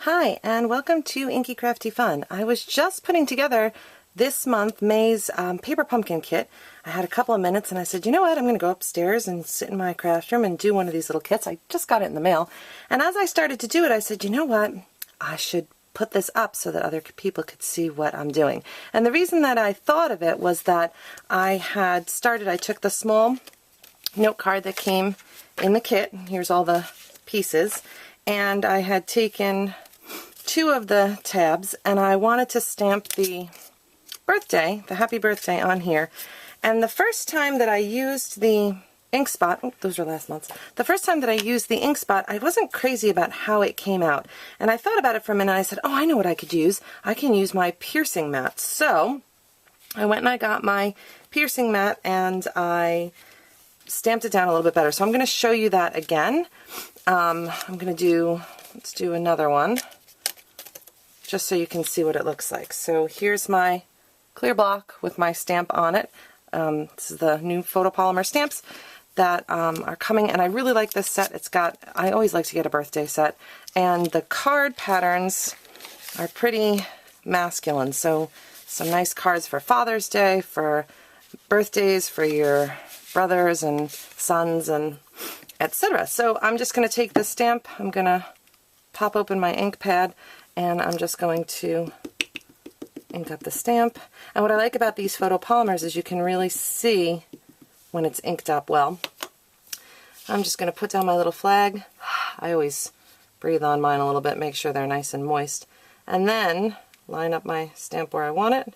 Hi, and welcome to Inky Crafty Fun. I was just putting together this month May's paper pumpkin kit. I had a couple of minutes and I said, you know what, I'm going to go upstairs and sit in my craft room and do one of these little kits. I just got it in the mail. And as I started to do it, I said, you know what, I should put this up so that other people could see what I'm doing. And the reason that I thought of it was that I took the small note card that came in the kit. Here's all the pieces. And I had taken two of the tabs and I wanted to stamp the birthday, the happy birthday on here. And the first time that I used the ink spot, oh, those were last month's. The first time that I used the ink spot, I wasn't crazy about how it came out. And I thought about it for a minute and I said, oh, I know what I could use. I can use my piercing mat. So I went and I got my piercing mat and I stamped it down a little bit better. So I'm going to show you that again. Let's do another one, just so you can see what it looks like. So here's my clear block with my stamp on it. This is the new photopolymer stamps that are coming, and I really like this set. I always like to get a birthday set, and the card patterns are pretty masculine. So some nice cards for Father's Day, for birthdays, for your brothers and sons, and etc. So I'm just going to take this stamp, I'm going to pop open my ink pad, and I'm just going to ink up the stamp. And what I like about these photopolymers is you can really see when it's inked up well. I'm just going to put down my little flag. I always breathe on mine a little bit, make sure they're nice and moist. And then line up my stamp where I want it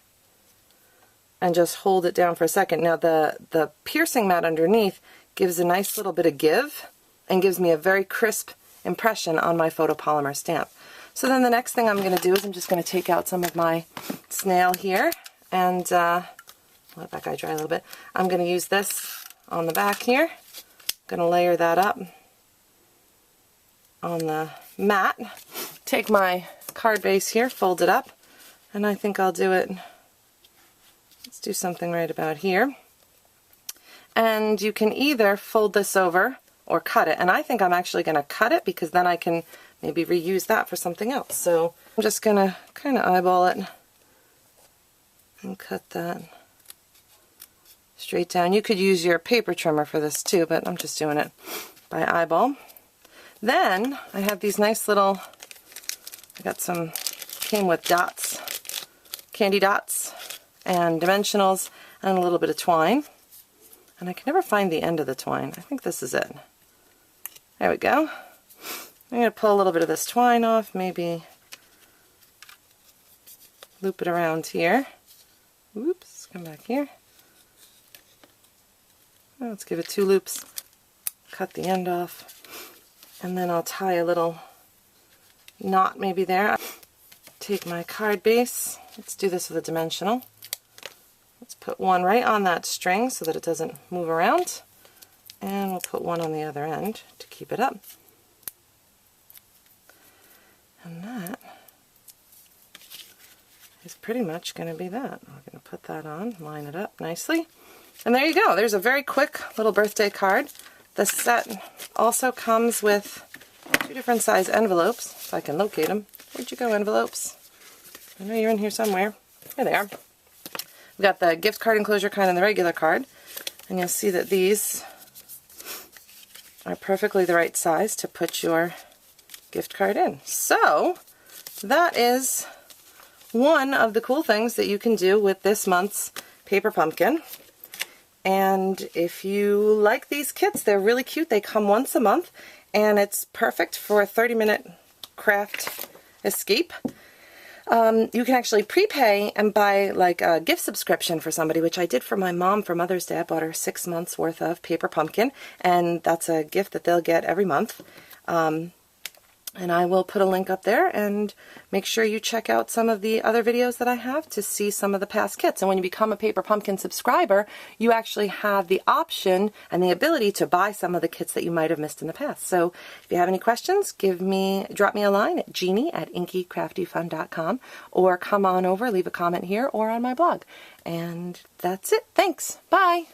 and just hold it down for a second. Now the piercing mat underneath gives a nice little bit of give and gives me a very crisp impression on my photopolymer stamp. So then the next thing I'm going to do is I'm just going to take out some of my snail here and let that guy dry a little bit. I'm going to use this on the back here. I'm going to layer that up on the mat. Take my card base here, fold it up, and I think I'll do it. Let's do something right about here. And you can either fold this over or cut it. And I think I'm actually going to cut it because then I can maybe reuse that for something else. So I'm just going to kind of eyeball it and cut that straight down. You could use your paper trimmer for this too, but I'm just doing it by eyeball. Then I have these nice little, came with dots, candy dots and dimensionals and a little bit of twine. And I can never find the end of the twine. I think this is it. There we go. I'm going to pull a little bit of this twine off, maybe loop it around here. Oops, come back here. Let's give it 2 loops. Cut the end off. And then I'll tie a little knot maybe there. Take my card base. Let's do this with a dimensional. Let's put one right on that string so that it doesn't move around. And we'll put one on the other end to keep it up. And that is pretty much going to be that. We're going to put that on, line it up nicely. And there you go. There's a very quick little birthday card. The set also comes with 2 different size envelopes, if I can locate them. Where'd you go, envelopes? I know you're in here somewhere. Here they are. We've got the gift card enclosure kind and the regular card. And you'll see that these are perfectly the right size to put your gift card in. So that is one of the cool things that you can do with this month's paper pumpkin. And if you like these kits, they're really cute. They come once a month and it's perfect for a 30-minute craft escape. You can actually prepay and buy like a gift subscription for somebody, which I did for my mom for Mother's Day. I bought her 6 months worth of paper pumpkin, and that's a gift that they'll get every month. And I will put a link up there, and make sure you check out some of the other videos that I have to see some of the past kits. And when you become a Paper Pumpkin subscriber, you actually have the option and the ability to buy some of the kits that you might have missed in the past. So if you have any questions, drop me a line at jeannie@inkycraftyfun.com, or come on over, leave a comment here or on my blog. And that's it. Thanks. Bye.